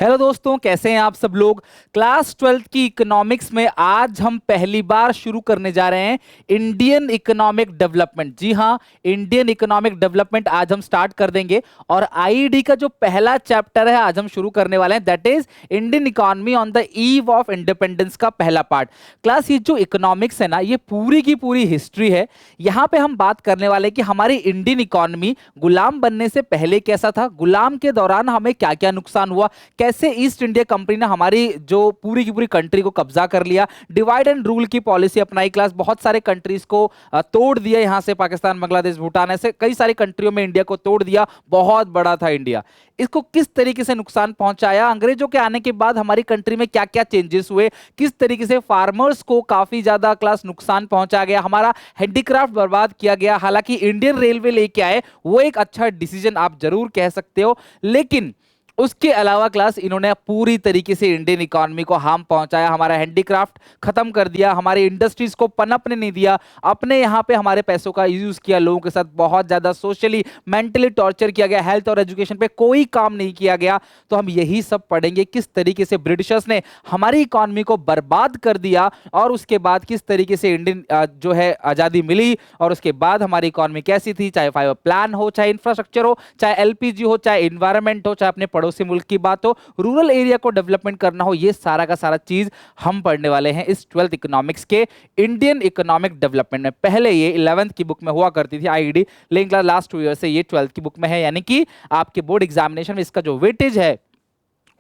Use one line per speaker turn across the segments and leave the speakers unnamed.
Hello दोस्तों, कैसे हैं आप सब लोग। क्लास 12th की इकोनॉमिक्स में आज हम पहली बार शुरू करने जा रहे हैं इंडियन इकोनॉमिक डेवलपमेंट। जी हाँ, इंडियन इकोनॉमिक डेवलपमेंट आज हम स्टार्ट कर देंगे और आईईडी का जो पहला चैप्टर है आज हम शुरू करने वाले हैं, that is Indian economy on the eve of independence का पहला पार्ट। क्लास ये जो इकोनॉमिक्स है ना, ये पूरी की पूरी हिस्ट्री है। यहाँ पे हम बात करने वाले हैं कि हमारी इंडियन इकोनॉमी गुलाम बनने से पहले कैसा था, गुलाम के दौरान हमें क्या क्या नुकसान हुआ, कैसे ईस्ट इंडिया कंपनी ने हमारी जो पूरी की पूरी कंट्री को कब्जा कर लिया, डिवाइड एंड रूल की पॉलिसी अपनाई। क्लास बहुत सारे कंट्रीज को तोड़ दिया, यहां से पाकिस्तान, बांग्लादेश, भूटान, ऐसे कई सारी कंट्रियों में इंडिया को तोड़ दिया। बहुत बड़ा था इंडिया। इसको किस तरीके से नुकसान पहुंचाया, अंग्रेजों के आने के बाद हमारी कंट्री में क्या क्या चेंजेस हुए, किस तरीके से फार्मर्स को काफी ज्यादा क्लास नुकसान पहुंचा गया, हमारा हैंडीक्राफ्ट बर्बाद किया गया। हालांकि इंडियन रेलवे लेके आए, वो एक अच्छा डिसीजन आप जरूर कह सकते हो, लेकिन उसके अलावा क्लास इन्होंने पूरी तरीके से इंडियन इकोनॉमी को हार्म पहुंचाया, हमारा हैंडीक्राफ्ट खत्म कर दिया, हमारी इंडस्ट्रीज को पनपने नहीं दिया, अपने यहाँ पे हमारे पैसों का यूज किया, लोगों के साथ बहुत ज्यादा सोशली मेंटली टॉर्चर किया गया, हेल्थ और एजुकेशन पे कोई काम नहीं किया गया। तो हम यही सब पढ़ेंगे, किस तरीके से ब्रिटिशर्स ने हमारी इकोनॉमी को बर्बाद कर दिया और उसके बाद किस तरीके से इंडियन जो है आजादी मिली और उसके बाद हमारी इकोनॉमी कैसी थी, चाहे 5 प्लान हो, चाहे इंफ्रास्ट्रक्चर हो, चाहे एलपीजी हो, चाहे इन्वायरमेंट हो, चाहे अपने पड़ोसी मुल्क की बात हो, रूरल एरिया को डेवलपमेंट करना हो, ये सारा का सारा चीज हम पढ़ने वाले हैं इस 12th इकोनॉमिक्स के इंडियन इकोनॉमिक डेवलपमेंट में। पहले ये 11th की बुक में हुआ करती थी आईईडी, लेकिन लास्ट 2 ईयर से ये 12th की बुक में है, यानी कि आपके बोर्ड एग्जामिनेशन में इसका जो वेटेज है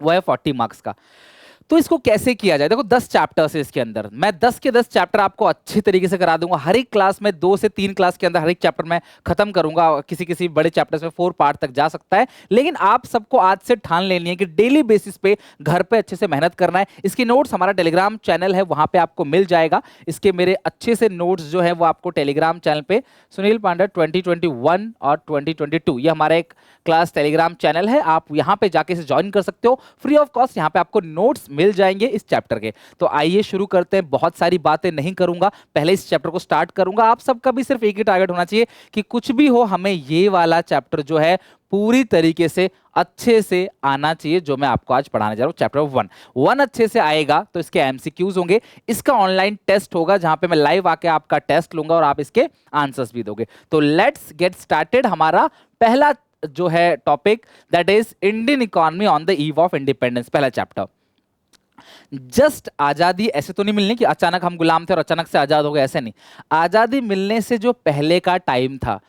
वो है 40 मार्क्स का। तो इसको कैसे किया जाए, देखो 10 चैप्टर्स है इसके अंदर, मैं 10 के 10 चैप्टर आपको अच्छी तरीके से करा दूंगा। हर एक क्लास में 2 से 3 क्लास के अंदर हर एक चैप्टर में खत्म करूंगा, किसी किसी बड़े चैप्टर्स में 4 पार्ट तक जा सकता है। लेकिन आप सबको आज से ठान लेनी है कि डेली बेसिस पे घर पे अच्छे से मेहनत करना है। इसकी नोट्स हमारा टेलीग्राम चैनल है, वहां पे आपको मिल जाएगा। इसके मेरे अच्छे से नोट्स जो है वो आपको टेलीग्राम चैनल पे सुनील पांडा 2021 और 2022, ये हमारा एक क्लास टेलीग्राम चैनल है, आप यहां पे जाके इसे ज्वाइन कर सकते हो फ्री ऑफ कॉस्ट। यहां पे आपको नोट्स मिल जाएंगे इस चैप्टर के। तो आइए शुरू करते हैं, बहुत सारी बातें नहीं करूंगा, पहले इस चैप्टर को स्टार्ट करूंगा। आप सबका भी सिर्फ एक ही टारगेट होना चाहिए कि कुछ भी हो, हमें ये वाला चैप्टर जो है पूरी तरीके से अच्छे से आना चाहिए, जो मैं आपको आज पढ़ाने जा रहा हूं। चैप्टर 1 अच्छे से आएगा तो इसके एमसीक्यूज होंगे, इसका ऑनलाइन टेस्ट होगा जहां पे मैं लाइव आके आपका टेस्ट लूंगा और आप इसके आंसर्स भी दोगे। तो लेट्स गेट स्टार्टेड। हमारा पहला जो है topic, that is Indian economy on the eve of independence, पहला चैप्टर। जस्ट आजादी ऐसे तो नहीं मिलनी कि अचानक हम गुलाम थे और अचानक से आजाद हो गए, ऐसे नहीं। आजादी मिलने से जो पहले का टाइम था,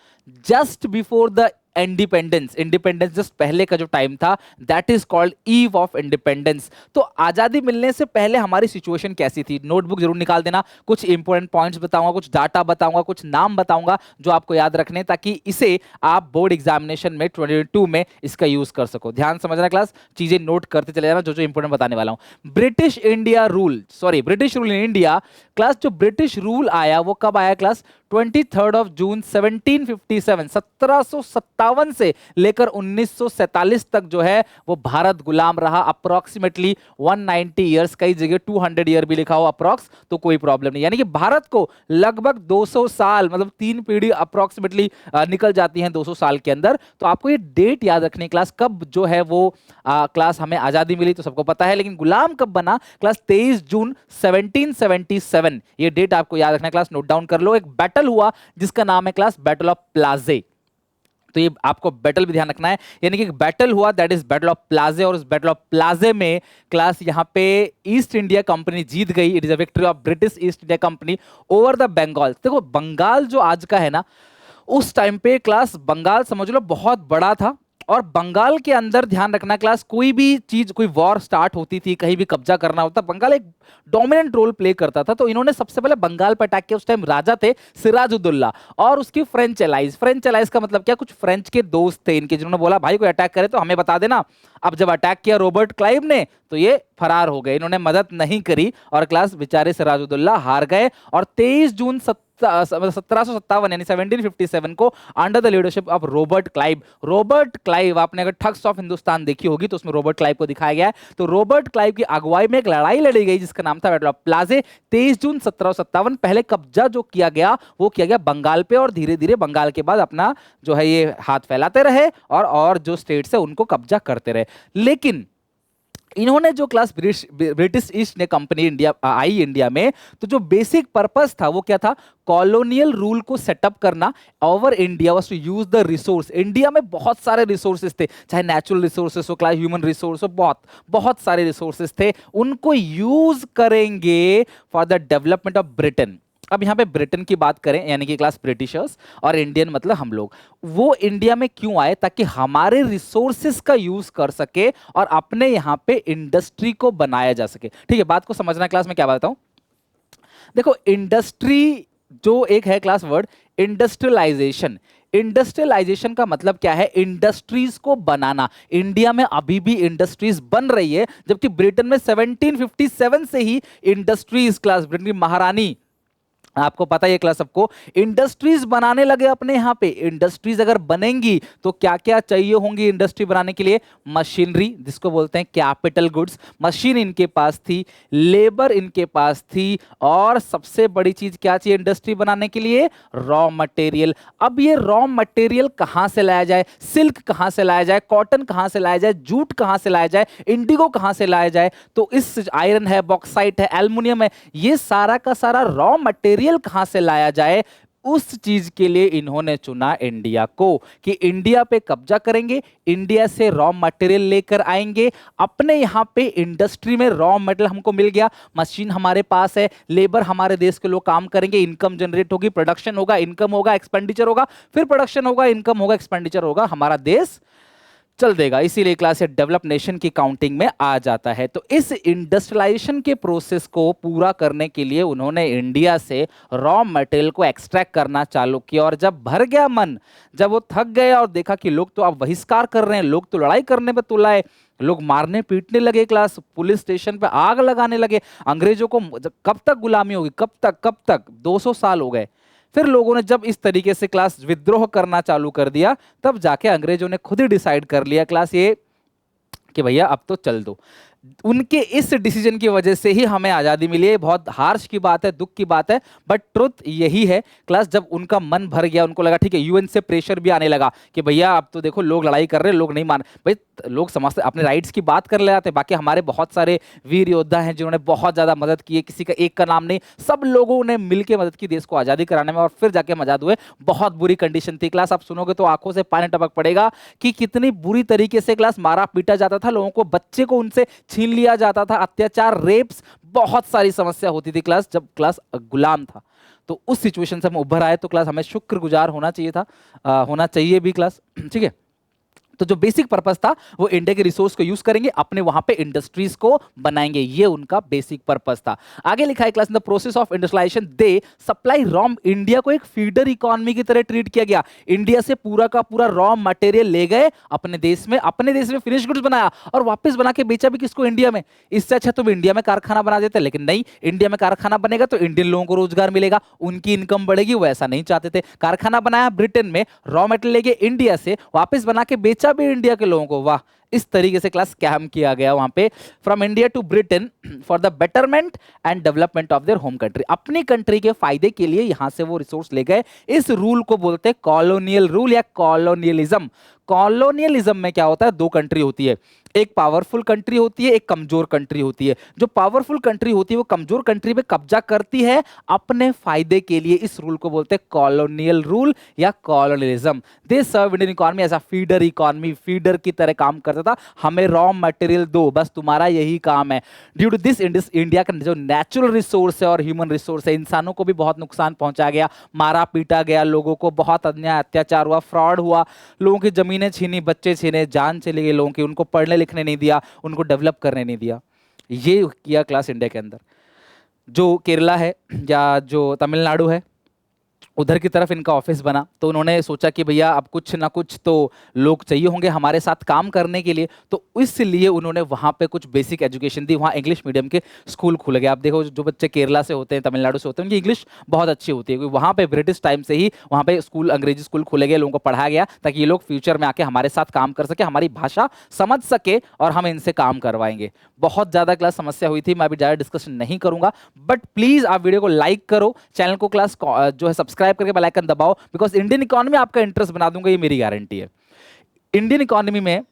just before the independence, independence just पहले का जो टाइम था, that is called eve of independence. तो आजादी मिलने से पहले हमारी सिचुएशन कैसी थी, नोटबुक जरूर निकाल देना। कुछ इंपॉर्टेंट पॉइंट्स बताऊंगा, कुछ डाटा बताऊंगा, कुछ नाम बताऊंगा जो आपको याद रखने, ताकि इसे आप बोर्ड एग्जामिनेशन में 22 में इसका यूज कर सको। ध्यान समझना क्लास, चीजें नोट करते चले जाना जो जो इंपॉर्टेंट बताने वाला हूं। British India rule, sorry British rule in India. Class जो ब्रिटिश रूल आया वो कब आया क्लास, 23 ऑफ जून 1757, 1757 से लेकर 1947 तक जो है वो भारत गुलाम रहा। अप्रोक्सीमेटली 190 ईयर्स, कई जगह 200 ईयर भी लिखा हो अप्रोक्स, तो कोई प्रॉब्लम नहीं। यानी कि भारत को लगभग 200 साल, मतलब 3 पीढ़ी अप्रोक्सीमेटली निकल जाती हैं 200 साल के अंदर। तो आपको ये डेट याद रखनी क्लास, कब जो है वो क्लास हमें आजादी मिली तो सबको पता है, लेकिन गुलाम कब बना क्लास, 23 जून 1777, ये डेट आपको याद रखना क्लास, नोट डाउन कर लो। एक बैटल हुआ जिसका नाम है क्लास बैटल ऑफ प्लाजे, तो ये आपको बैटल भी ध्यान रखना है, यानी कि एक बैटल हुआ, दैट इज बैटल ऑफ प्लाजे। और उस बैटल ऑफ प्लाजे में क्लास यहां पे ईस्ट इंडिया कंपनी जीत गई। It is a victory of British East India Company over the Bengal. देखो बंगाल जो आज का है ना, उस टाइम पे क्लास बंगाल समझ लो बहुत बड़ा था, और बंगाल के अंदर ध्यान रखना क्लास, कोई भी चीज, कोई वॉर स्टार्ट होती थी, कहीं भी कब्जा करना होता, बंगाल एक डोमिनेंट रोल प्ले करता था। तो इन्होंने सबसे पहले बंगाल पर अटैक किया। उस टाइम राजा थे सिराजुद्दौला और उसकी फ्रेंच एलाइज। फ्रेंच एलाइज का मतलब क्या, कुछ फ्रेंच के दोस्त थे इनके, जिन्होंने बोला भाई कोई अटैक करे तो हमें बता देना। अब जब अटैक किया रॉबर्ट क्लाइव ने तो ये फरार हो गए, इन्होंने मदद नहीं करी और क्लास बेचारे सिराजुद्दौला हार गए। और 23 जून 1757 यानी 1757 को under the leadership of Robert Clive, Robert Clive, आपने अगर ठग्स ऑफ हिंदुस्तान देखी होगी तो उसमें रॉबर्ट क्लाइव को दिखाया गया है। तो रॉबर्ट क्लाइव की अगुवाई में एक लड़ाई लड़ी गई जिसका नाम था बैटल ऑफ प्लाजे। 23 जून 1757 पहले कब्जा जो किया गया वो किया गया बंगाल पे, और धीरे धीरे बंगाल के बाद अपना जो है ये हाथ फैलाते रहे और जो स्टेट्स है उनको कब्जा करते रहे। लेकिन इन्होंने जो क्लास ब्रिटिश ईस्ट ने कंपनी इंडिया आई इंडिया में, तो जो बेसिक पर्पस था वो क्या था, कॉलोनियल रूल को सेटअप करना over India was to use the resource. India में बहुत सारे रिसोर्सेस थे, चाहे नेचुरल रिसोर्सेस हो, क्लास ह्यूमन रिसोर्स हो, बहुत बहुत सारे रिसोर्सेस थे, उनको यूज करेंगे for the development of Britain. अब यहां पे ब्रिटेन की बात करें, यानी कि क्लास ब्रिटिशर्स, और इंडियन मतलब हम लोग, वो इंडिया में क्यों आए, ताकि हमारे रिसोर्सेस का यूज कर सके और अपने यहां पे इंडस्ट्री को बनाया जा सके। ठीक है, बात को समझना, क्लास में क्या बात हूं, देखो इंडस्ट्री जो एक है क्लास वर्ड, इंडस्ट्रियलाइजेशन। इंडस्ट्रियलाइजेशन का मतलब क्या है, इंडस्ट्रीज को बनाना। इंडिया में अभी भी इंडस्ट्रीज बन रही है, जबकि ब्रिटेन में 1757 से ही इंडस्ट्रीज, क्लास ब्रिटेन की महारानी, आपको पता है क्लास सबको, इंडस्ट्रीज बनाने लगे अपने यहां पे। इंडस्ट्रीज अगर बनेंगी तो क्या क्या चाहिए होंगी इंडस्ट्री बनाने के लिए, मशीनरी, जिसको बोलते हैं कैपिटल गुड्स, मशीन इनके पास थी, लेबर इनके पास थी, और सबसे बड़ी चीज क्या चाहिए इंडस्ट्री बनाने के लिए, रॉ मटेरियल। अब ये रॉ मटेरियल कहां से लाया जाए, सिल्क कहां से लाया जाए, कॉटन कहां से लाया जाए, जूट कहां से लाया जाए, इंडिगो कहां से लाया जाए, तो इस आयरन है, बॉक्साइट है, एल्युमिनियम है, ये सारा का सारा रॉ मटेरियल कहां से लाया जाए, उस चीज के लिए इन्होंने चुना इंडिया को, कि इंडिया पे कब्जा करेंगे, इंडिया से रॉ मटेरियल लेकर आएंगे, अपने यहां पे इंडस्ट्री में रॉ मटेरियल हमको मिल गया, मशीन हमारे पास है, लेबर हमारे देश के लोग काम करेंगे, इनकम जनरेट होगी, प्रोडक्शन होगा, इनकम होगा, एक्सपेंडिचर होगा, फिर प्रोडक्शन होगा, इनकम होगा, एक्सपेंडिचर होगा, हमारा देश चल देगा। इसीलिए क्लास डेवलप नेशन की काउंटिंग में आ जाता है। तो इस इंडस्ट्रियलाइजेशन के प्रोसेस को पूरा करने के लिए उन्होंने इंडिया से रॉ मटेरियल को एक्सट्रैक्ट करना चालू किया, और जब भर गया मन, जब वो थक गया और देखा कि लोग तो अब बहिष्कार कर रहे हैं, लोग तो लड़ाई करने पे तुलाए, लोग मारने पीटने लगे, क्लास पुलिस स्टेशन पे आग लगाने लगे, अंग्रेजों को कब तक गुलामी होगी, कब तक 200 साल हो गए। फिर लोगों ने जब इस तरीके से क्लास विद्रोह करना चालू कर दिया, तब जाके अंग्रेजों ने खुद ही डिसाइड कर लिया क्लास ये कि भैया अब तो चल दो। उनके इस डिसीजन की वजह से ही हमें आजादी मिली है। बहुत हार्श की बात है, दुख की बात है, बट ट्रुथ यही है क्लास। जब उनका मन भर गया, उनको लगा ठीक है, यूएन से प्रेशर भी आने लगा कि भैया अब तो देखो लोग लड़ाई कर रहे हैं, लोग नहीं मान, भाई लोग समझते अपने राइट्स की बात कर ले जाते। बाकी हमारे बहुत सारे वीर योद्धा हैं जिन्होंने बहुत ज्यादा मदद की है, किसी का एक का नाम नहीं, सब लोगों ने मिलकर मदद की देश को आजादी कराने में, और फिर जाके हम आजाद हुए। बहुत बुरी कंडीशन थी क्लास, आप सुनोगे तो आंखों से पानी टपक पड़ेगा कि कितनी बुरी तरीके से क्लास मारा पीटा जाता था लोगों को, बच्चे को उनसे छीन लिया जाता था, अत्याचार, रेप्स, बहुत सारी समस्या होती थी क्लास जब क्लास गुलाम था। तो उस सिचुएशन से हम उभर आए, तो क्लास हमें शुक्रगुजार होना चाहिए था, होना चाहिए भी क्लास। ठीक है, तो जो बेसिक पर्पस था वो इंडिया के रिसोर्स को यूज करेंगे, अपने वहां पे इंडस्ट्रीज को बनाएंगे, ये उनका बेसिक पर्पस था। आगे लिखा है class, in the process of industrialisation they supply raw, India को एक फीडर इकोनॉमी की तरह ट्रीट किया गया। इंडिया से पूरा का पूरा रॉ मटेरियल ले गए अपने देश में फिनिश गुड्स बनाया और वापस बना के बेचा भी किसको, इंडिया में। इससे अच्छा तुम इंडिया में कारखाना बना देते, लेकिन नहीं, इंडिया में कारखाना बनेगा तो इंडियन लोगों को रोजगार मिलेगा, उनकी इनकम बढ़ेगी, वो ऐसा नहीं चाहते थे। कारखाना बनाया ब्रिटेन में, रॉ मटेरियल लेके इंडिया से वापस बना के बेचा भी इंडिया के लोगों को। वाह, इस तरीके से क्लास स्कैम किया गया वहां पे, from India to Britain for the betterment and development of their home country. अपनी कंट्री के फायदे के लिए यहां से वो रिसोर्स ले गए। इस रूल को बोलते हैं कॉलोनियल रूल या कॉलोनियलिज्म। कॉलोनियलिज्म में क्या होता है, दो कंट्री होती है, एक पावरफुल कंट्री होती है, एक कमजोर कंट्री होती है। जो पावरफुल कंट्री होती है वो कमजोर कंट्री पे कब्जा करती है अपने फायदे के लिए। इस रूल को बोलते हैं कॉलोनियल रूल या colonialism. They serve Indian economy as a feeder economy, feeder की तरह काम करता था, हमें रॉ मटेरियल दो, बस तुम्हारा यही काम है। ड्यू टू दिस इंडिया का जो नेचुरल रिसोर्स है और ह्यूमन रिसोर्स है, इंसानों को भी बहुत नुकसान पहुंचा गया, मारा पीटा गया, लोगों को बहुत अन्याय अत्याचार हुआ, फ्रॉड हुआ, लोगों की जमीनें छीनी, बच्चे छीने, जान चली गई लोगों की, उनको पढ़ने लिखने नहीं दिया, उनको डेवलप करने नहीं दिया। ये किया क्लास इंडिया के अंदर। जो केरला है या जो तमिलनाडु है, उधर की तरफ इनका ऑफिस बना, तो उन्होंने सोचा कि भैया अब कुछ ना कुछ तो लोग चाहिए होंगे हमारे साथ काम करने के लिए, तो इसलिए उन्होंने वहाँ पे कुछ बेसिक एजुकेशन दी। वहाँ इंग्लिश मीडियम के स्कूल खुले गए। आप देखो जो बच्चे केरला से होते हैं, तमिलनाडु से होते हैं, उनकी इंग्लिश बहुत अच्छी होती है, क्योंकि वहाँ पे ब्रिटिश टाइम से ही वहाँ पे स्कूल, अंग्रेजी स्कूल खुले गए, लोगों को पढ़ाया गया ताकि ये लोग फ्यूचर में आके हमारे साथ काम कर सके, हमारी भाषा समझ सके और हम इनसे काम करवाएंगे। बहुत ज़्यादा क्लास समस्या हुई थी, मैं अभी ज़्यादा डिस्कशन नहीं करूँगा, बट प्लीज़ आप वीडियो को लाइक करो, चैनल को क्लास जो है सब्सक्राइब करके बेल आइकन दबाओ, बिकॉज इंडियन इकोनॉमी आपका इंटरेस्ट बना दूंगा, ये मेरी गारंटी है। इंडियन इकोनॉमी में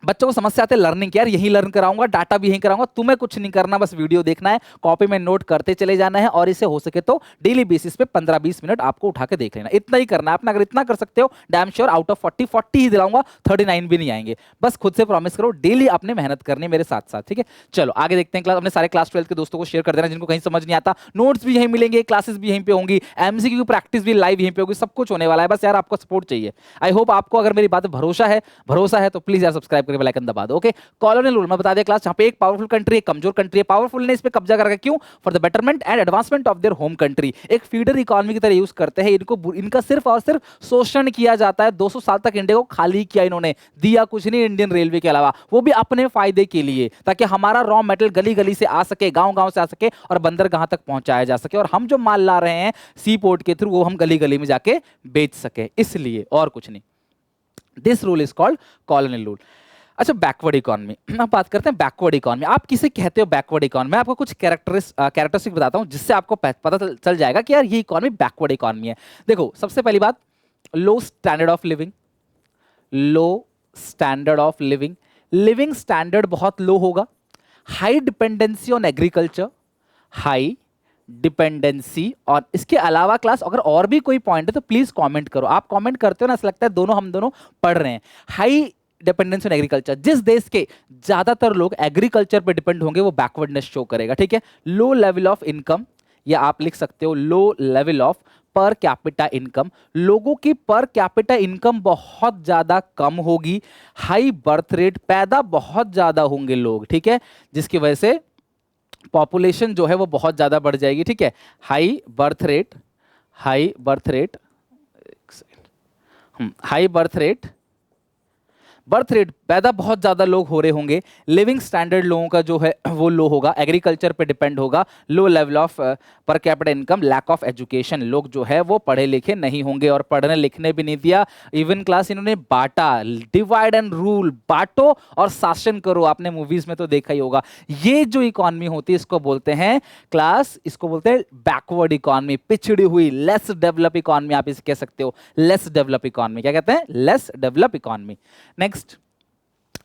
बच्चों को समस्या आते लर्निंग यार, यही लर्न कराऊंगा, डाटा भी यही कराऊंगा, तुम्हें कुछ नहीं करना, बस वीडियो देखना है, कॉपी में नोट करते चले जाना है, और इसे हो सके तो डेली बेसिस पे 15-20 मिनट आपको उठा के देख लेना, इतना ही करना है अपना। अगर इतना कर सकते हो, डैम श्योर आउट ऑफ 40 ही दिलाऊंगा, 39 भी नहीं आएंगे। बस खुद से प्रॉमिस करो, डेली आपने मेहनत करनी मेरे साथ साथ, ठीक है। चलो आगे देखते हैं क्लास। अपने सारे क्लास 12 के दोस्तों को शेयर कर देना, जिनको कहीं समझ नहीं आता, नोट्स भी यहीं मिलेंगे, क्लासेस भी यहीं पे होंगी, एमसीक्यू की प्रैक्टिस भी लाइव यहीं पे होगी, सब कुछ होने वाला है। बस यार आपको सपोर्ट चाहिए। आई होप आपको अगर मेरी बात भरोसा है तो प्लीज यार सब्सक्राइब करके बेल आइकन दबा दो। ओके, कॉलोनियल रूल मैं बता दिया क्लास, जहां पे एक पावरफुल कंट्री, एक कमजोर कंट्री है, पावरफुल ने इस पे कब्जा करके, क्यों? For the betterment and advancement of their home country. एक फीडर इकोनॉमी की तरह यूज करते हैं इनको, इनका सिर्फ और सिर्फ शोषण किया जाता है। 200 साल तक इंडिया को खाली किया इन्होंने, दिया कुछ नहीं इंडियन रेलवे के अलावा, वो भी अपने फायदे के लिए, ताकि हमारा रॉ मेटेरियल गली गली से आ सके, गांव गांव से आ सके, और बंदरगाह तक पहुंचाया जा सके, और हम जो माल ला रहे हैं सी पोर्ट के थ्रू, वो हम गली गली में जाके बेच सके, इसलिए, और कुछ नहीं। This rule is called colonial rule. अच्छा, बैकवर्ड इकोनॉमी, अब बात करते हैं बैकवर्ड इकोनॉमी। आप किसे कहते हो बैकवर्ड इकोनॉमी? मैं आपको कुछ कैरेक्टरिस्टिक बताता हूं, जिससे आपको पता चल जाएगा कि यार ये इकोनॉमी बैकवर्ड इकोनॉमी है। देखो, सबसे पहली बात, low standard of living, low standard of living, living standard बहुत लो होगा। High dependency on agriculture, high dependency, और इसके अलावा क्लास अगर और भी कोई पॉइंट है तो प्लीज कमेंट करो। आप कमेंट करते हो ना, ऐसा लगता है दोनों हम दोनों पढ़ रहे हैं। हाई डिपेंडेंस ऑन एग्रीकल्चर, जिस देश के ज्यादातर लोग एग्रीकल्चर पे डिपेंड होंगे वो बैकवर्डनेस शो करेगा, ठीक है। लो लेवल ऑफ इनकम, या आप लिख सकते हो लो level of per capita income, लोगों की पर कैपिटा इनकम बहुत ज्यादा कम होगी। हाई बर्थ रेट, पैदा बहुत ज्यादा होंगे लोग, ठीक है, जिसकी वजह से पॉपुलेशन जो है वो बहुत ज्यादा बढ़ जाएगी, ठीक है। High birth rate, high birth rate, high birth rate, पैदा बहुत ज्यादा लोग हो रहे होंगे। लिविंग स्टैंडर्ड लोगों का जो है वो लो होगा, एग्रीकल्चर पे डिपेंड होगा। Low level of per capita income, lack of education, लोग जो है वो पढ़े लिखे नहीं होंगे, और पढ़ने लिखने भी नहीं दिया। इवन क्लास इन्होंने बांटा, डिवाइड एंड रूल, बांटो और शासन करो, आपने मूवीज में तो देखा ही होगा। ये जो इकोनॉमी होती है इसको बोलते हैं क्लास, इसको बोलते हैं बैकवर्ड इकोनॉमी, पिछड़ी हुई, लेस डेवलप इकोनॉमी, आप इसे कह सकते हो लेस डेवलप इकोनॉमी। क्या कहते हैं? Less develop economy. Next,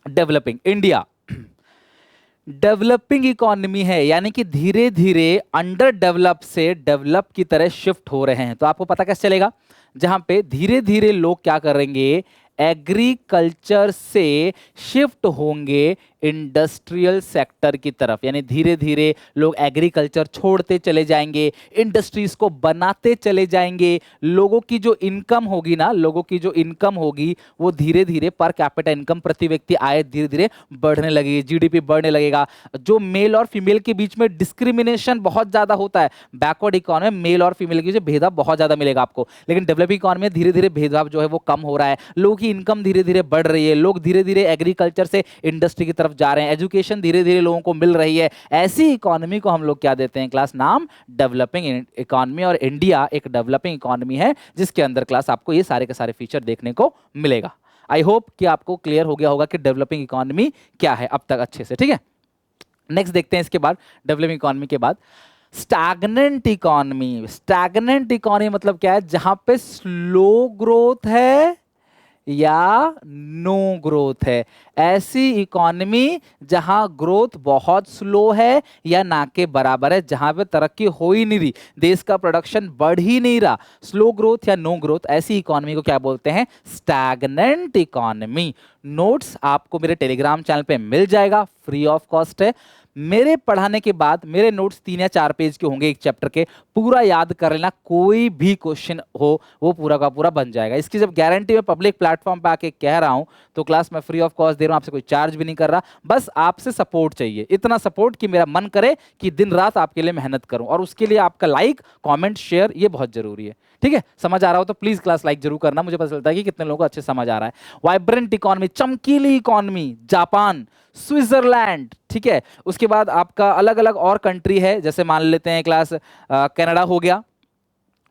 developing India, developing economy है, यानी कि धीरे धीरे अंडर डेवलप से डेवलप की तरह शिफ्ट हो रहे हैं। तो आपको पता कैसे चलेगा? जहां पे धीरे धीरे लोग क्या करेंगे, एग्रीकल्चर से शिफ्ट होंगे इंडस्ट्रियल सेक्टर की तरफ, यानी धीरे धीरे लोग एग्रीकल्चर छोड़ते चले जाएंगे, इंडस्ट्रीज को बनाते चले जाएंगे। लोगों की जो इनकम होगी ना, लोगों की जो इनकम होगी वो धीरे धीरे पर कैपिटा इनकम, प्रति व्यक्ति आय धीरे धीरे बढ़ने लगेगी, जीडीपी बढ़ने लगेगा। जो मेल और फीमेल के बीच में डिस्क्रिमिनेशन बहुत ज्यादा होता है, बैकवर्ड इकोनॉमी में मेल और फीमेल के बीच भेदभाव बहुत ज्यादा मिलेगा आपको, लेकिन डेवलपिंग इकोनॉमी में धीरे धीरे भेदभाव जो है वो कम हो रहा है, लोगों की इनकम धीरे धीरे बढ़ रही है, लोग धीरे धीरे एग्रीकल्चर से इंडस्ट्री की तरफ जा रहे हैं, एजुकेशन धीरे धीरे लोगों को मिल रही है। ऐसी इकोनॉमी को हम लोग क्या देते हैं क्लास? नाम डेवलपिंग इकोनॉमी। और इंडिया एक डेवलपिंग इकोनॉमी है, जिसके अंदर क्लास आपको ये सारे के सारे फीचर देखने को मिलेगा। आई होप कि आपको क्लियर हो गया होगा कि डेवलपिंग इकोनॉमी क्या है अब तक अच्छे से, ठीक है। नेक्स्ट देखते हैं इसके बाद, डेवलपिंग इकोनॉमी के बाद स्टैग्नेंट इकोनॉमी। स्टैग्नेंट इकोनॉमी मतलब क्या है? जहां पे स्लो ग्रोथ है या नो ग्रोथ है। ऐसी इकोनॉमी जहां ग्रोथ बहुत स्लो है या ना के बराबर है, जहां पे तरक्की हो ही नहीं रही, देश का प्रोडक्शन बढ़ ही नहीं रहा, स्लो ग्रोथ या नो ग्रोथ, ऐसी इकोनॉमी को क्या बोलते हैं? Stagnant economy. नोट्स आपको मेरे टेलीग्राम चैनल पे मिल जाएगा, फ्री ऑफ कॉस्ट है। मेरे पढ़ाने के बाद मेरे नोट्स 3 या 4 पेज के होंगे एक चैप्टर के, पूरा याद कर लेना, कोई भी क्वेश्चन हो वो पूरा का पूरा बन जाएगा। इसकी जब गारंटी मैं पब्लिक प्लेटफॉर्म पे आके कह रहा हूं तो क्लास में फ्री ऑफ कॉस्ट दे रहा हूं, आपसे कोई चार्ज भी नहीं कर रहा, बस आपसे सपोर्ट चाहिए, इतना सपोर्ट कि मेरा मन करे कि दिन रात आपके लिए मेहनत करूं, और उसके लिए आपका लाइक, कॉमेंट, शेयर ये बहुत जरूरी है, ठीक है। समझ आ रहा हो तो प्लीज क्लास लाइक जरूर करना, मुझे पता चलता है कि कितने लोगों को अच्छे समझ आ रहा है। वाइब्रेंट इकोनॉमी, चमकीली इकोनॉमी, जापान, स्विट्जरलैंड, ठीक है। उसके बाद आपका अलग अलग और कंट्री है, जैसे मान लेते हैं क्लास कनाडा हो गया,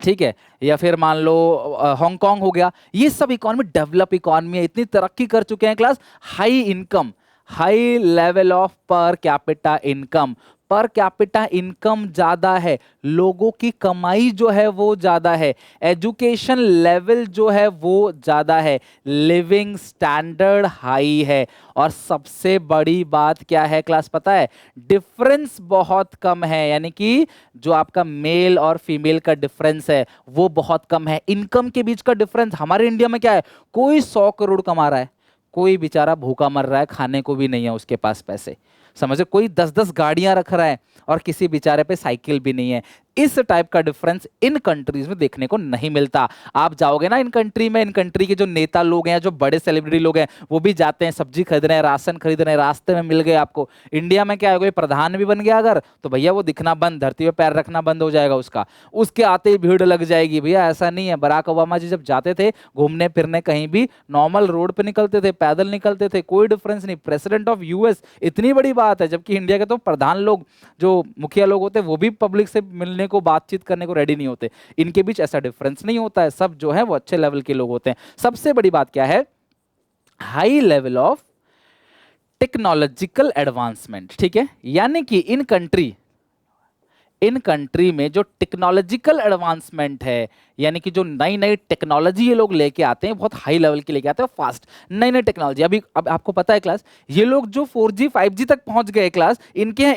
ठीक है, या फिर मान लो हांगकांग हो गया। ये सब इकोनॉमी डेवलप इकोनॉमी है, इतनी तरक्की कर चुके हैं class, high income, high level of per capita income, पर कैपिटा इनकम ज्यादा है, लोगों की कमाई जो है वो ज्यादा है, एजुकेशन लेवल जो है वो ज्यादा है, लिविंग स्टैंडर्ड हाई है, और सबसे बड़ी बात क्या है क्लास पता है? डिफरेंस बहुत कम है, यानी कि जो आपका मेल और फीमेल का डिफरेंस है वो बहुत कम है। इनकम के बीच का डिफरेंस हमारे इंडिया में क्या है? कोई 100 करोड़ कमा रहा है, कोई बेचारा भूखा मर रहा है, खाने को भी नहीं है उसके पास पैसे। समझे? कोई 10-10 गाड़ियां रख रहा है और किसी बेचारे पे साइकिल भी नहीं है। इस टाइप का डिफरेंस इन कंट्रीज में देखने को नहीं मिलता। आप जाओगे ना इन कंट्री में, इन कंट्री के जो नेता लोग हैं, जो बड़े सेलिब्रिटी लोग हैं, वो भी जाते हैं सब्जी खरीद रहे हैं, राशन खरीद रहे हैं, रास्ते में मिल गए आपको। इंडिया में क्या है, कोई प्रधान भी बन गया अगर, तो भैया वो दिखना बंद, धरती पे पैर रखना बंद हो जाएगा उसका, उसके आते ही भीड़ लग जाएगी। भैया ऐसा नहीं है। बराक ओबामा जी जब जाते थे घूमने फिरने कहीं भी, नॉर्मल रोड पे निकलते थे, पैदल निकलते थे, कोई डिफरेंस नहीं। प्रेसिडेंट ऑफ यूएस, इतनी बड़ी बात है, जबकि इंडिया के तो प्रधान लोग, जो मुखिया लोग होते हैं, वो भी पब्लिक से मिलने को, बातचीत करने को रेडी नहीं होते। इनके बीच ऐसा डिफरेंस नहीं होता है, सब जो है वो अच्छे लेवल के लोग होते हैं। सबसे बड़ी बात क्या है? High level of technological advancement. ठीक है, यानी कि इन कंट्री में जो टेक्नोलॉजिकल एडवांसमेंट है, यानी कि जो नई नई टेक्नोलॉजी ये लोग लेके आते हैं, बहुत हाई लेवल की लेके आते हैं, फास्ट नई नई टेक्नोलॉजी। अभी अब आपको पता है क्लास, ये लोग जो 4G 5G तक पहुंच गए क्लास, इनके यहाँ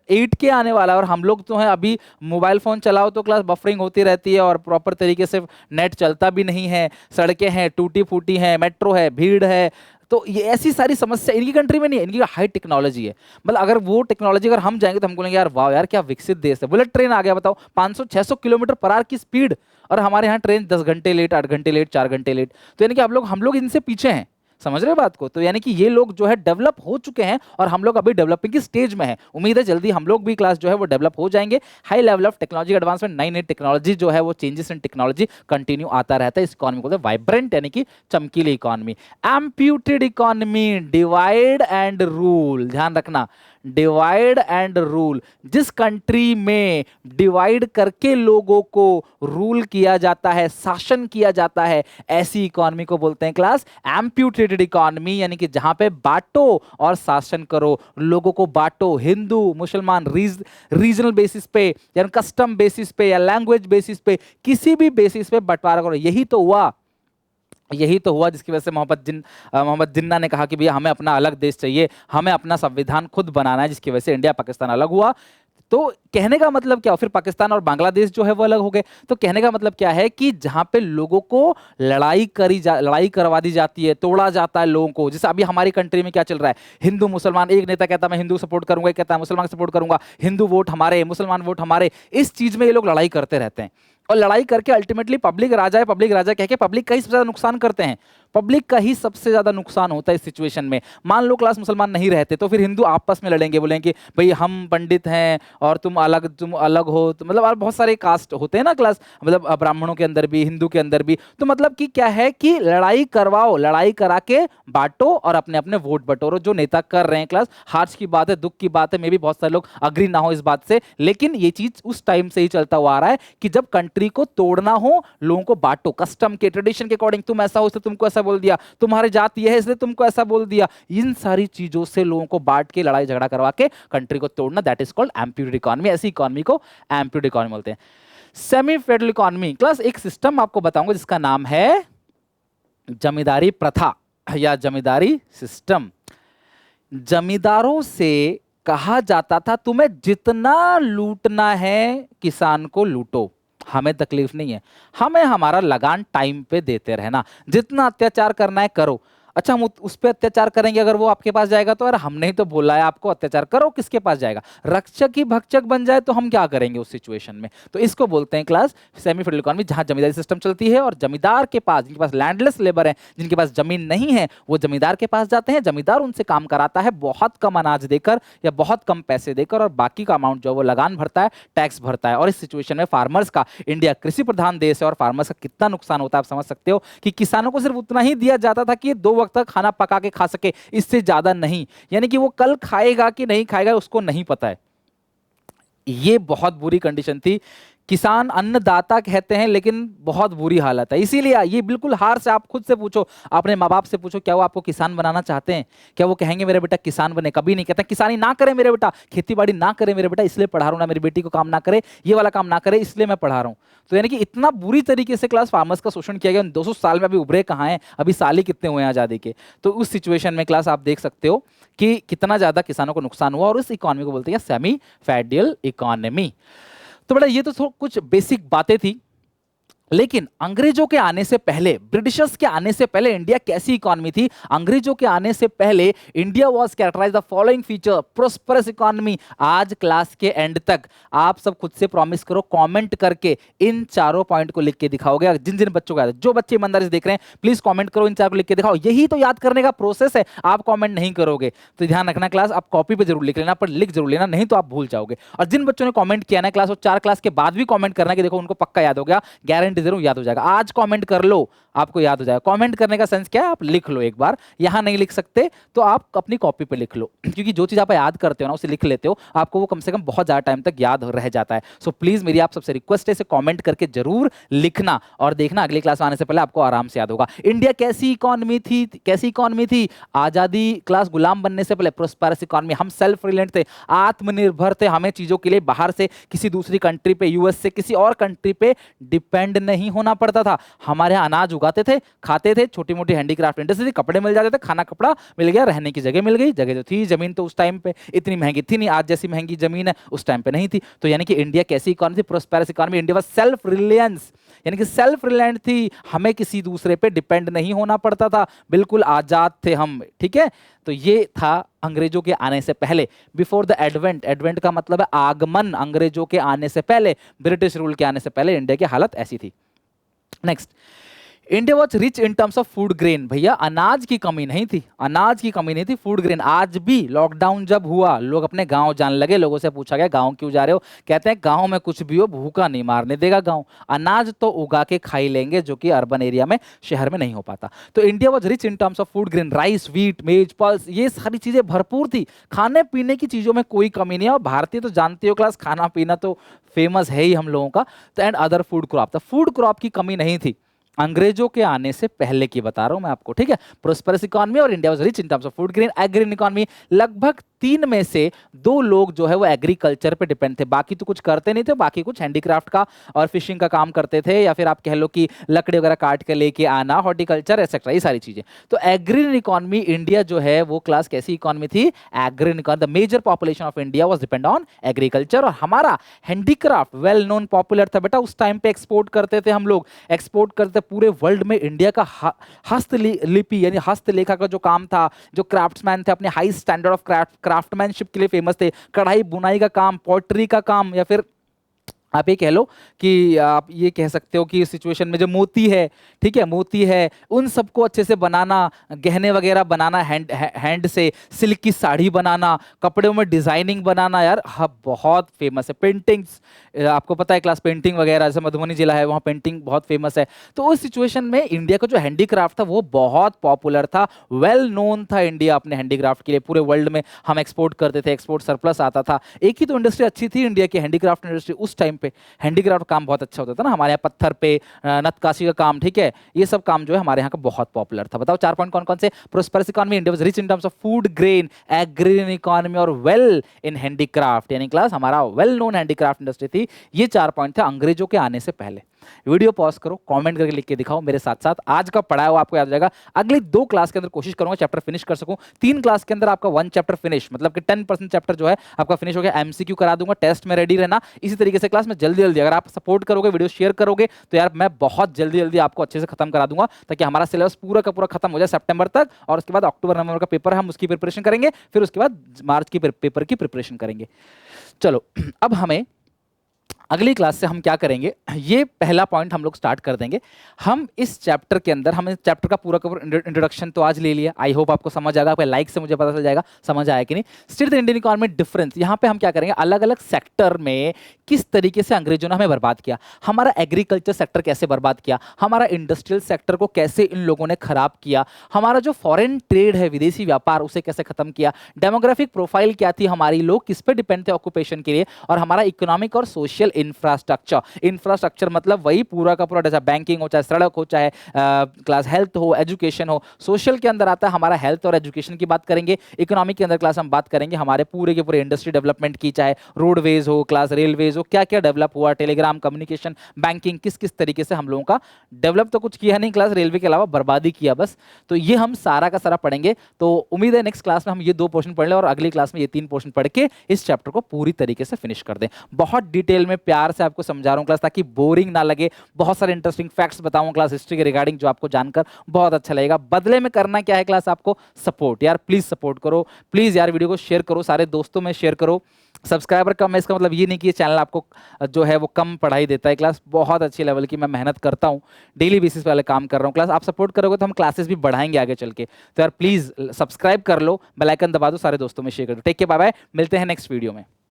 8K आने वाला है। और हम लोग तो हैं अभी मोबाइल फोन चलाओ तो क्लास बफरिंग होती रहती है और प्रॉपर तरीके से नेट चलता भी नहीं है, सड़कें हैं टूटी फूटी हैं, मेट्रो है, भीड़ है। तो ये ऐसी सारी समस्या इनकी कंट्री में नहीं है, इनकी हाई टेक्नोलॉजी है। मतलब अगर वो टेक्नोलॉजी अगर हम जाएंगे तो हम बोलेंगे यार वाह यार क्या विकसित देश है। बुलेट ट्रेन आ गया, बताओ 500-600 किलोमीटर पर आवर की स्पीड, और हमारे यहाँ ट्रेन 10 घंटे लेट, 8 घंटे लेट, 4 घंटे लेट। तो यानी कि हम लोग इनसे पीछे हैं। समझ रहे हो बात को? तो यानी कि ये लोग जो है डेवलप हो चुके हैं और हम लोग अभी डेवलपिंग की स्टेज में हैं। उम्मीद है जल्दी हम लोग भी क्लास जो है वो डेवलप हो जाएंगे। High level of technology advancement, नई नई टेक्नोलॉजी जो है वो चेंजेस इन टेक्नोलॉजी कंटिन्यू आता रहता है। इस इकोनॉमी को वाइब्रेंट यानी कि चमकीली economy. Amputated economy, divide and rule, ध्यान रखना, डिवाइड एंड रूल। जिस कंट्री में डिवाइड करके लोगों को रूल किया जाता है, शासन किया जाता है, ऐसी इकोनॉमी को बोलते हैं क्लास एम्प्यूटेटेड इकोनॉमी। यानी कि जहां पे बांटो और शासन करो, लोगों को बांटो, हिंदू मुसलमान, रीजनल बेसिस पे या कस्टम बेसिस पे या लैंग्वेज बेसिस पे, किसी भी बेसिस पे बंटवारा करो। यही तो हुआ जिसकी वजह से मोहम्मद जिन्ना ने कहा कि भैया हमें अपना अलग देश चाहिए, हमें अपना संविधान खुद बनाना है, जिसकी वजह से इंडिया पाकिस्तान अलग हुआ। तो कहने का मतलब क्या, फिर पाकिस्तान और बांग्लादेश जो है वो अलग हो गए। तो कहने का मतलब क्या है कि जहां पे लोगों को लड़ाई करवा दी जाती है, तोड़ा जाता है लोगों को। जैसे अभी हमारी कंट्री में क्या चल रहा है, हिंदू मुसलमान, एक नेता कहता है मैं हिंदू सपोर्ट करूंगा, एक कहता है मुसलमान सपोर्ट करूंगा, हिंदू वोट हमारे, मुसलमान वोट हमारे। इस चीज में ये लोग लड़ाई करते रहते हैं और लड़ाई करके अल्टीमेटली पब्लिक राजा है, पब्लिक राजा कह के पब्लिक का ही सबसे ज्यादा नुकसान करते हैं। पब्लिक का ही सबसे ज्यादा नुकसान होता है इस सिचुएशन में। मान लो क्लास मुसलमान नहीं रहते तो फिर हिंदू आपस में लड़ेंगे, बोलेंगे भाई हम पंडित हैं और तुम अलग हो। तो मतलब बहुत सारे कास्ट होते हैं ना क्लास, मतलब ब्राह्मणों के अंदर भी, हिंदू के अंदर भी। तो मतलब कि क्या है कि लड़ाई करवाओ, लड़ाई करा के बांटो और अपने अपने वोट बटोरो, जो नेता कर रहे हैं क्लास। हार्श की बात है, दुख की बात है, मे भी बहुत सारे लोग अग्री ना हो इस बात से, लेकिन ये चीज उस टाइम से ही चलता हुआ आ रहा है कि जब कंट्री को तोड़ना हो, लोगों को बांटो, कस्टम के, ट्रेडिशन के अकॉर्डिंग। तुम ऐसा हो इसलिए तुमको ऐसा बोल दिया, तुम्हारे जात ये है इसलिए तुमको ऐसा बोल दिया। इन सारी चीजों से लोगों को बांट के, लड़ाई झगड़ा करवा के कंट्री को तोड़ना, that is called amputated economy. ऐसी इकोनॉमी को एम्प्यूटेड इकोनॉमी बोलते हैं। सेमी फेडरल इकोनॉमी क्लास, एक सिस्टम आपको बताऊंगा जिसका नाम है जमींदारी प्रथा या जमींदारी सिस्टम। जमींदारों से कहा जाता था तुम्हें जितना लूटना है किसान को लूटो, हमें तकलीफ नहीं है, हमें हमारा लगान टाइम पे देते रहना, जितना अत्याचार करना है करो। अच्छा, हम उस पर अत्याचार करेंगे, अगर वो आपके पास जाएगा तो यार हमने ही तो बोला है आपको अत्याचार करो, किसके पास जाएगा? रक्षक ही भक्षक बन जाए तो हम क्या करेंगे उस सिचुएशन में? तो इसको बोलते हैं क्लास सेमी फेडरल इकोनॉमी, जहां जमींदारी सिस्टम चलती है और जमींदार के पास, जिनके पास लैंडलेस लेबर है, जिनके पास जमीन नहीं है, वो जमींदार के पास जाते हैं। जमींदार उनसे काम कराता है बहुत कम अनाज देकर या बहुत कम पैसे देकर, और बाकी का अमाउंट जो वो लगान भरता है, टैक्स भरता है। और इस सिचुएशन में फार्मर्स का, इंडिया कृषि प्रधान देश है और फार्मर्स का कितना नुकसान होता है आप समझ सकते हो कि किसानों को सिर्फ उतना ही दिया जाता था कि 2 वक्त तक खाना पका के खा सके, इससे ज्यादा नहीं। यानी कि वो कल खाएगा कि नहीं खाएगा उसको नहीं पता है। ये बहुत बुरी कंडीशन थी किसान अन्नदाता कहते हैं, लेकिन बहुत बुरी हालत है। इसीलिए ये बिल्कुल हार से आप खुद से पूछो, अपने माँ बाप से पूछो, क्या वो आपको किसान बनाना चाहते हैं? क्या वो कहेंगे मेरा बेटा किसान बने? कभी नहीं कहते। किसानी ना करे मेरे बेटा, खेती बाड़ी ना करे मेरे बेटा, इसलिए पढ़ा रहा हूं ना, मेरी बेटी को काम ना करे, ये वाला काम ना करे, इसलिए मैं पढ़ा रहा हूं। तो यानी कि इतना बुरी तरीके से क्लास फार्मर्स का शोषण किया गया। 200 साल में अभी उभरे कहाँ हैं? अभी साल ही कितने हुए हैं आजादी के। तो उस सिचुएशन में क्लास आप देख सकते हो कि कितना ज्यादा किसानों को नुकसान हुआ, और इस इकोनॉमी को बोलते हैं सेमी फेडियल इकोनॉमी। तो बेटा ये तो कुछ बेसिक बातें थी। लेकिन अंग्रेजों के आने से पहले, ब्रिटिशर्स के आने से पहले इंडिया कैसी इकोनॉमी थी? अंग्रेजों के आने से पहले India was characterised the following feature: prosperous economy. आज क्लास के एंड तक आप सब खुद से प्रॉमिस करो, कमेंट करके इन चारों पॉइंट को लिख के दिखाओगे। जिन जिन बच्चों को याद है, जो बच्चे ईमानदारी से देख रहे हैं, प्लीज कमेंट करो, इन चार को लिख के दिखाओ। यही तो याद करने का प्रोसेस है। आप कमेंट नहीं करोगे तो ध्यान रखना क्लास, आप कॉपी पे जरूर लिख लेना, पर लिख जरूर लेना, नहीं तो आप भूल जाओगे। और जिन बच्चों ने कमेंट किया ना क्लास, वो 4 क्लास के बाद भी कमेंट करना कि देखो उनको पक्का याद हो गया, गारंटी दे रहा हूं याद हो जाएगा। आज कमेंट कर लो, आपको याद हो जाएगा। कमेंट करने का सेंस क्या है? आप लिख लो एक बार। यहां नहीं लिख सकते तो आप अपनी कॉपी पे लिख लो, क्योंकि जो चीज आप याद करते हो ना, उसे लिख लेते हो, आपको वो कम से कम बहुत ज्यादा टाइम तक याद रह जाता है। सो प्लीज मेरी आप सबसे रिक्वेस्ट है, इसे कमेंट करके जरूर लिखना, और देखना अगली क्लास में आने से पहले आपको आराम से याद होगा। इंडिया कैसी इकोनॉमी थी? कैसी इकोनॉमी थी आजादी? क्लास गुलाम बनने से पहले प्रोस्पेरस इकोनॉमी। हम सेल्फ रिलायंट थे, आत्मनिर्भर थे। हमें चीजों के लिए बाहर से किसी दूसरी कंट्री पे, यूएस से किसी और कंट्री पे डिपेंड नहीं होना पड़ता था। हमारे यहाँ अनाज उगाते थे, खाते थे, छोटी मोटी हैंडीक्राफ्ट इंडस्ट्री थी, कपड़े मिल जाते थे, खाना कपड़ा मिल गया, रहने की जगह मिल गई। जगह जो थी, जमीन तो उस टाइम पे इतनी महंगी थी नहीं, आज जैसी महंगी जमीन है उस टाइम पे नहीं थी। तो यानी कि इंडिया कैसी इकोनॉमी थी? Prosperous economy. India was self reliance, यानी कि सेल्फ रिलायंट थी। हमें किसी दूसरे पे डिपेंड नहीं होना पड़ता था, बिल्कुल आजाद थे हम। ठीक है, तो ये था अंग्रेजों के आने से पहले, बिफोर द एडवेंट। एडवेंट का मतलब है आगमन। अंग्रेजों के आने से पहले, ब्रिटिश रूल के आने से पहले इंडिया की हालत ऐसी थी। Next, India was rich in terms of food grain. भैया अनाज की कमी नहीं थी, अनाज की कमी नहीं थी, फूड ग्रेन। आज भी लॉकडाउन जब हुआ, लोग अपने गांव जाने लगे। लोगों से पूछा गया गांव क्यों जा रहे हो? कहते हैं गांव में कुछ भी हो, भूखा नहीं मारने देगा गांव, अनाज तो उगा के खा ही लेंगे, जो कि अर्बन एरिया में, शहर में नहीं हो पाता। तो India was rich in terms of food grain, rice, wheat, मेज, पल्स, ये सारी चीजें भरपूर थी। खाने पीने की चीजों में कोई कमी नहीं है। और भारतीय तो जानते हो क्लास, खाना पीना तो फेमस है ही हम लोगों का। तो एंड अदर फूड क्रॉप, तो फूड क्रॉप की कमी नहीं थी अंग्रेजों के आने से पहले की बता रहा हूं मैं आपको। ठीक है, प्रोस्पेरस इकोनॉमी और India was rich in terms of food grain. Agrarian economy, लगभग 3 में से 2 लोग जो है वो एग्रीकल्चर पे डिपेंड थे, बाकी तो कुछ करते नहीं थे। बाकी कुछ हैंडीक्राफ्ट का और फिशिंग का काम करते थे, या फिर आप कह लो कि लकड़ी वगैरह काट के लेके आना, हॉर्टिकल्चर एक्सेट्रा, ये सारी चीजें। तो एग्रीन इकोनॉमी इंडिया जो है वो क्लास कैसी इकोनॉमी थी? Agrarian economy. The major population of India was depend on agriculture. और हमारा हैंडीक्राफ्ट वेल नोन, पॉपुलर था बेटा। उस टाइम पे एक्सपोर्ट करते थे हम लोग, एक्सपोर्ट करते पूरे वर्ल्ड में। इंडिया का हस्तलिपि यानी हस्तलेखा का जो काम था, जो क्राफ्ट्समैन थे अपने हाई स्टैंडर्ड ऑफ क्राफ्टमैनशिप के लिए फेमस थे। कढ़ाई बुनाई का काम, पॉटरी का काम, या फिर आप ये कह लो कि आप ये कह सकते हो कि इस सिचुएशन में जो मोती है, ठीक है, मोती है, उन सबको अच्छे से बनाना, गहने वगैरह बनाना हैंड से, सिल्क की साड़ी बनाना, कपड़ों में डिजाइनिंग बनाना, यार हाँ बहुत फेमस है। पेंटिंग्स, आपको पता है क्लास, पेंटिंग वगैरह, जैसे मधुबनी जिला है वहाँ पेंटिंग बहुत फेमस है। तो उस सिचुएशन में इंडिया का जो हैंडीक्राफ्ट था वो बहुत पॉपुलर था, वेल नोन था इंडिया अपने हैंडीक्राफ्ट के लिए। पूरे वर्ल्ड में हम एक्सपोर्ट करते थे, एक्सपोर्ट सरप्लस आता था। एक ही तो इंडस्ट्री अच्छी थी इंडिया की, हैंडीक्राफ्ट इंडस्ट्री। उस टाइम पे हैंडीक्राफ्ट काम बहुत अच्छा होता था ना हमारे यहाँ, पत्थर पे नक्काशी का काम, ठीक है, ये सब काम जो है हमारे यहाँ का बहुत पॉपुलर था। बताओ 4 पॉइंट कौन कौन से? Prosperous economy, India was rich in terms of food grain, agrarian economy और वेल इन हैंडीक्राफ्ट, यानी क्लास हमारा वेल नोन हैंडीक्राफ्ट इंडस्ट्री थी। ये 4 पॉइंट थे अंग्रेजों के आने से पहले। वीडियो पॉज करो, कमेंट करके लिख के दिखाओ मेरे साथ साथ। आज का पढ़ाया हुआ आपको याद हो जाएगा। अगली 2 क्लास के अंदर कोशिश करूंगा चैप्टर फिनिश कर सकूं। 3 क्लास के अंदर आपका 1 चैप्टर फिनिश, मतलब कि 10% चैप्टर जो है आपका फिनिश हो गया। एमसीक्यू करा दूंगा, टेस्ट में रेडी रहना। इसी तरीके से क्लास में जल्दी जल्दी अगर आप सपोर्ट करोगे, वीडियो शेयर करोगे, तो यार मैं बहुत जल्दी जल्दी आपको अच्छे से खत्म करा दूंगा, ताकि हमारा सिलेबस पूरा का पूरा खत्म हो जाए सितंबर तक। और उसके बाद अक्टूबर नवंबर का पेपर है, हम उसकी प्रिपरेशन करेंगे। फिर उसके बाद मार्च की पेपर की प्रिपरेशन करेंगे। चलो अब हमें अगली क्लास से हम क्या करेंगे, ये पहला पॉइंट हम लोग स्टार्ट कर देंगे। हम इस चैप्टर के अंदर, हमने चैप्टर का पूरा का पूरा इंट्रोडक्शन तो आज ले लिया। आई होप आपको समझ आएगा, आपके लाइक से मुझे पता चल जाएगा समझ आया कि नहीं। State the Indian economy difference, यहाँ पे हम क्या करेंगे, अलग अलग सेक्टर में किस तरीके से अंग्रेजों ने हमें बर्बाद किया। हमारा एग्रीकल्चर सेक्टर कैसे बर्बाद किया, हमारा इंडस्ट्रियल सेक्टर को कैसे इन लोगों ने खराब किया, हमारा जो फॉरेन ट्रेड है, विदेशी व्यापार, उसे कैसे खत्म किया, डेमोग्राफिक प्रोफाइल क्या थी हमारी, लोग किस पे डिपेंड थे ऑक्यूपेशन के लिए, और हमारा इकोनॉमिक और सोशल इंफ्रास्ट्रक्चर। इंफ्रास्ट्रक्चर मतलब वही पूरा का पूरा, जैसा बैंकिंग हो, चाहे सड़क हो, चाहे क्लास हेल्थ हो, एजुकेशन हो। सोशल के अंदर आता है हमारा हेल्थ और एजुकेशन की बात करेंगे। इकोनॉमिक के अंदर क्लास हम बात करेंगे हमारे पूरे के पूरे इंडस्ट्री डेवलपमेंट की, चाहे रोडवेज हो, क्लास रेलवेज हो, क्या क्या डेवलप हुआ, टेलीग्राम, कम्युनिकेशन, बैंकिंग, किस किस तरीके से हम लोगों का डेवलप तो कुछ किया नहीं क्लास, रेलवे के अलावा बर्बादी किया बस। तो ये हम सारा का सारा पढ़ेंगे। तो उम्मीद है नेक्स्ट क्लास में हम ये 2 पोर्शन पढ़ लें और अगली क्लास में ये 3 पोर्शन पढ़ के इस चैप्टर को पूरी तरीके से फिनिश कर दें। बहुत डिटेल में प्यार से आपको समझा रहा हूं क्लास, ताकि बोरिंग ना लगे। बहुत सारे इंटरेस्टिंग फैक्ट्स बताऊंगा क्लास हिस्ट्री के रिगार्डिंग, जो आपको जानकर बहुत अच्छा लगेगा। बदले में करना क्या है क्लास, आपको सपोर्ट, यार प्लीज सपोर्ट करो, प्लीज यार वीडियो को शेयर करो, सारे दोस्तों में शेयर करो। सब्सक्राइबर कम है इसका मतलब ये नहीं कि ये चैनल आपको जो है वो कम पढ़ाई देता है। क्लास बहुत अच्छी लेवल की मैं मेहनत करता हूँ, डेली बेसिस पे वाले काम कर रहा हूँ। क्लास आप सपोर्ट करोगे तो हम क्लासेस भी बढ़ाएंगे आगे चल के। तो यार प्लीज सब्सक्राइब कर लो, बेल आइकन दबा दो, सारे दोस्तों में शेयर कर दो। टेक केयर, बाय बाय, मिलते हैं नेक्स्ट वीडियो में।